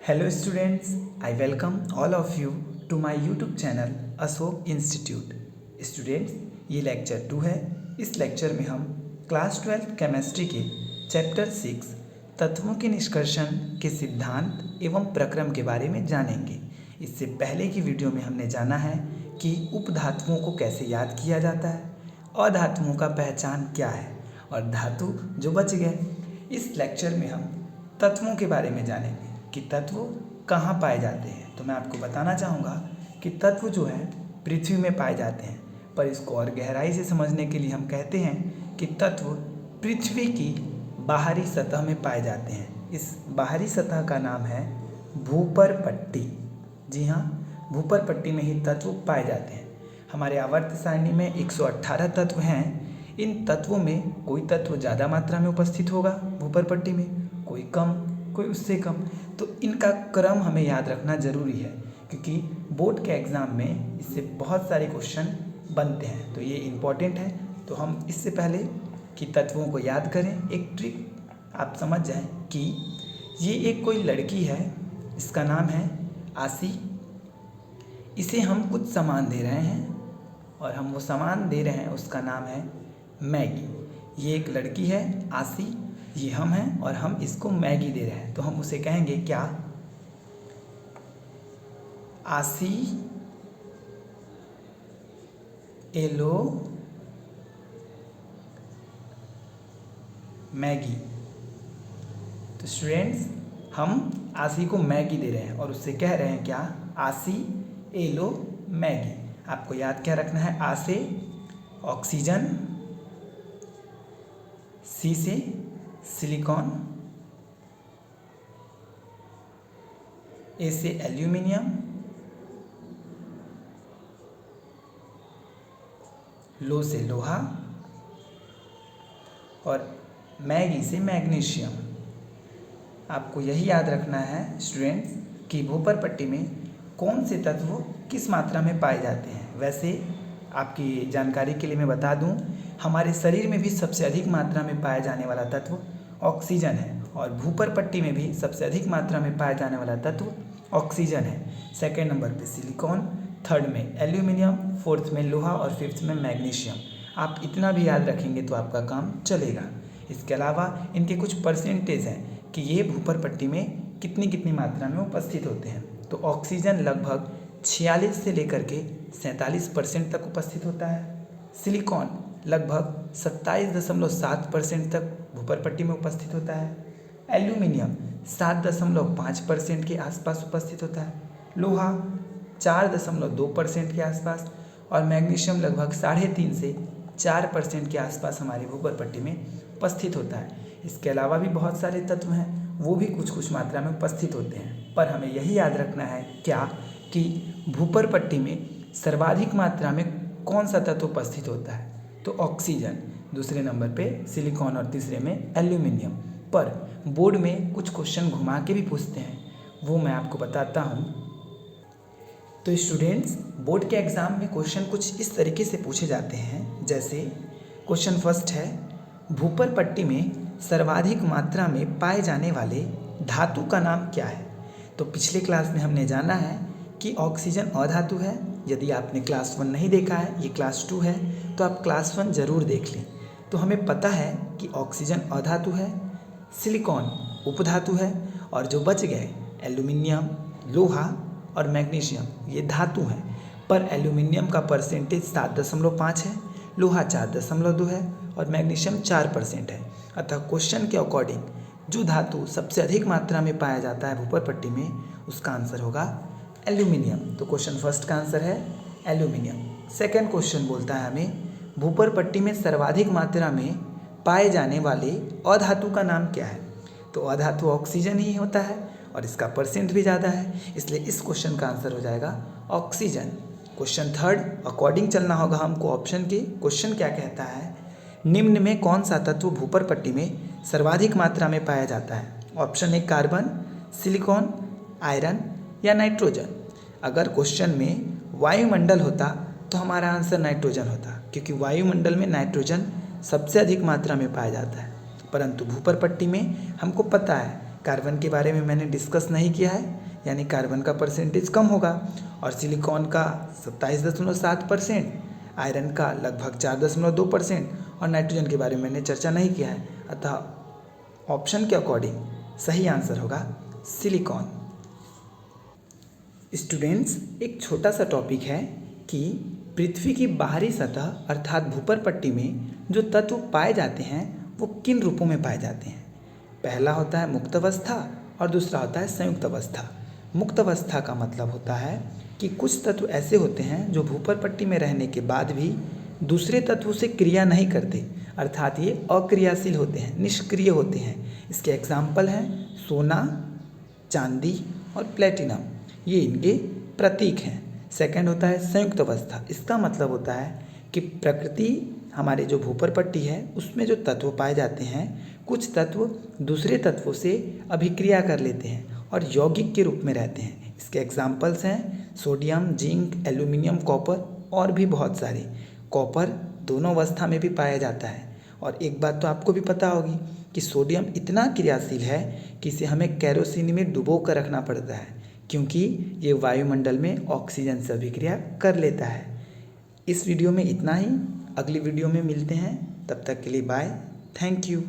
Hello students, I welcome all of you to my YouTube channel Ashok institute. Students, ये lecture 2 है। इस lecture में हम क्लास 12 केमिस्ट्री के चैप्टर 6 तत्वों के निष्कर्षण के सिद्धांत एवं प्रक्रम के बारे में जानेंगे। इससे पहले की वीडियो में हमने जाना है कि उपधातुओं को कैसे याद किया जाता है, अधातुओं का पहचान क्या है और धातु जो बच गए। इस लेक्चर में हम तत्वों के बारे में जानेंगे कि तत्व कहाँ पाए जाते हैं। तो मैं आपको बताना चाहूँगा कि तत्व जो है पृथ्वी में पाए जाते हैं, पर इसको और गहराई से समझने के लिए हम कहते हैं कि तत्व पृथ्वी की बाहरी सतह में पाए जाते हैं। इस बाहरी सतह का नाम है भूपर पट्टी। जी हाँ, भूपर पट्टी में ही तत्व पाए जाते हैं। हमारे आवर्त सारणी में 118 तत्व हैं। इन तत्वों में कोई तत्व ज़्यादा मात्रा में उपस्थित होगा भूपर पट्टी में, कोई कम, कोई उससे कम। तो इनका क्रम हमें याद रखना ज़रूरी है, क्योंकि बोर्ड के एग्ज़ाम में इससे बहुत सारे क्वेश्चन बनते हैं, तो ये इम्पॉर्टेंट है। तो हम इससे पहले कि तत्वों को याद करें, एक ट्रिक आप समझ जाएं कि ये एक कोई लड़की है, इसका नाम है आसी। इसे हम कुछ सामान दे रहे हैं और हम वो सामान दे रहे हैं, उसका नाम है मैगी। ये एक लड़की है आसी, ये हम हैं और हम इसको मैगी दे रहे हैं, तो हम उसे कहेंगे क्या? आसी एलो मैगी। तो स्टूडेंट्स, हम आसी को मैगी दे रहे हैं और उससे कह रहे हैं क्या? आसी एलो मैगी। आपको याद क्या रखना है? आ से ऑक्सीजन, सी से सिलिकॉन, ए से एल्यूमिनियम, लो से लोहा और मैगी से मैग्नीशियम। आपको यही याद रखना है स्टूडेंट्स कि भूपर पट्टी में कौन से तत्व किस मात्रा में पाए जाते हैं। वैसे आपकी जानकारी के लिए मैं बता दूं, हमारे शरीर में भी सबसे अधिक मात्रा में पाया जाने वाला तत्व ऑक्सीजन है और भूपर पट्टी में भी सबसे अधिक मात्रा में पाया जाने वाला तत्व ऑक्सीजन है। सेकेंड नंबर पे सिलिकॉन, थर्ड में एल्यूमिनियम, फोर्थ में लोहा और फिफ्थ में मैग्नीशियम। आप इतना भी याद रखेंगे तो आपका काम चलेगा। इसके अलावा इनके कुछ परसेंटेज हैं कि ये भूपर पट्टी में कितनी कितनी मात्रा में उपस्थित होते हैं। तो ऑक्सीजन लगभग 46 से लेकर के 47% तक उपस्थित होता है। सिलिकॉन लगभग 27.7% तक भूपर पट्टी में उपस्थित होता है। एल्यूमिनियम 7.5% के आसपास उपस्थित होता है। लोहा 4.2% के आसपास और मैग्नीशियम लगभग 3.5 से 4% के आसपास हमारी भूपर पट्टी में उपस्थित होता है। इसके अलावा भी बहुत सारे तत्व हैं, वो भी कुछ कुछ मात्रा में उपस्थित होते हैं, पर हमें यही याद रखना है क्या कि भूपर पट्टी में सर्वाधिक मात्रा में कौन सा तत्व उपस्थित होता है? तो ऑक्सीजन, दूसरे नंबर पे सिलिकॉन और तीसरे में एल्यूमिनियम। पर बोर्ड में कुछ क्वेश्चन घुमा के भी पूछते हैं, वो मैं आपको बताता हूँ। तो स्टूडेंट्स, बोर्ड के एग्ज़ाम में क्वेश्चन कुछ इस तरीके से पूछे जाते हैं। जैसे क्वेश्चन फर्स्ट है, भूपर पट्टी में सर्वाधिक मात्रा में पाए जाने वाले धातु का नाम क्या है? तो पिछले क्लास में हमने जाना है कि ऑक्सीजन अधातु है। यदि आपने क्लास 1 नहीं देखा है, ये क्लास 2 है, तो आप क्लास 1 ज़रूर देख लें। तो हमें पता है कि ऑक्सीजन अधातु है, सिलिकॉन उपधातु है और जो बच गए एल्यूमिनियम, लोहा और मैग्नीशियम ये धातु हैं। पर एल्यूमिनियम का परसेंटेज 7.5 है, लोहा 4.2 है और मैग्नीशियम 4% है। अतः क्वेश्चन के अकॉर्डिंग जो धातु सबसे अधिक मात्रा में पाया जाता है भूपर पट्टी में, उसका आंसर होगा एल्यूमिनियम। तो क्वेश्चन फर्स्ट का आंसर है एल्यूमिनियम। सेकेंड क्वेश्चन बोलता है हमें, भूपर पट्टी में सर्वाधिक मात्रा में पाए जाने वाले अधातु का नाम क्या है? तो अधातु ऑक्सीजन ही होता है और इसका परसेंट भी ज़्यादा है, इसलिए इस क्वेश्चन का आंसर हो जाएगा ऑक्सीजन। क्वेश्चन थर्ड अकॉर्डिंग चलना होगा हमको ऑप्शन के। क्वेश्चन क्या कहता है, निम्न में कौन सा तत्व भूपर पट्टी में सर्वाधिक मात्रा में पाया जाता है? Option A carbon, silicon, iron या नाइट्रोजन। अगर क्वेश्चन में वायुमंडल होता तो हमारा आंसर नाइट्रोजन होता, क्योंकि वायुमंडल में नाइट्रोजन सबसे अधिक मात्रा में पाया जाता है। परंतु भूपर पट्टी में हमको पता है कार्बन के बारे में मैंने डिस्कस नहीं किया है, यानी कार्बन का परसेंटेज कम होगा, और सिलिकॉन का 27.7%, आयरन का लगभग 4.2% और नाइट्रोजन के बारे में मैंने चर्चा नहीं किया है। अतः ऑप्शन के अकॉर्डिंग सही आंसर होगा सिलिकॉन। स्टूडेंट्स, एक छोटा सा टॉपिक है कि पृथ्वी की बाहरी सतह अर्थात भूपर पट्टी में जो तत्व पाए जाते हैं वो किन रूपों में पाए जाते हैं। पहला होता है मुक्त अवस्था और दूसरा होता है संयुक्त अवस्था। मुक्त अवस्था का मतलब होता है कि कुछ तत्व ऐसे होते हैं जो भूपर पट्टी में रहने के बाद भी दूसरे तत्वों से क्रिया नहीं करते, अर्थात ये अक्रियाशील होते हैं, निष्क्रिय होते हैं। इसके एग्जाम्पल हैं सोना, चांदी और प्लेटिनम, ये इनके प्रतीक हैं। सेकंड होता है संयुक्त अवस्था। इसका मतलब होता है कि प्रकृति, हमारे जो भूपर पट्टी है उसमें जो तत्व पाए जाते हैं, कुछ तत्व दूसरे तत्वों से अभिक्रिया कर लेते हैं और यौगिक के रूप में रहते हैं। इसके एग्जाम्पल्स हैं सोडियम, जिंक, एल्यूमिनियम, कॉपर और भी बहुत सारे। कॉपर दोनों अवस्था में भी पाया जाता है। और एक बात तो आपको भी पता होगी कि सोडियम इतना क्रियाशील है कि इसे हमें केरोसिन में डुबो कर रखना पड़ता है, क्योंकि ये वायुमंडल में ऑक्सीजन से अभिक्रिया कर लेता है। इस वीडियो में इतना ही, अगली वीडियो में मिलते हैं, तब तक के लिए बाय, थैंक यू।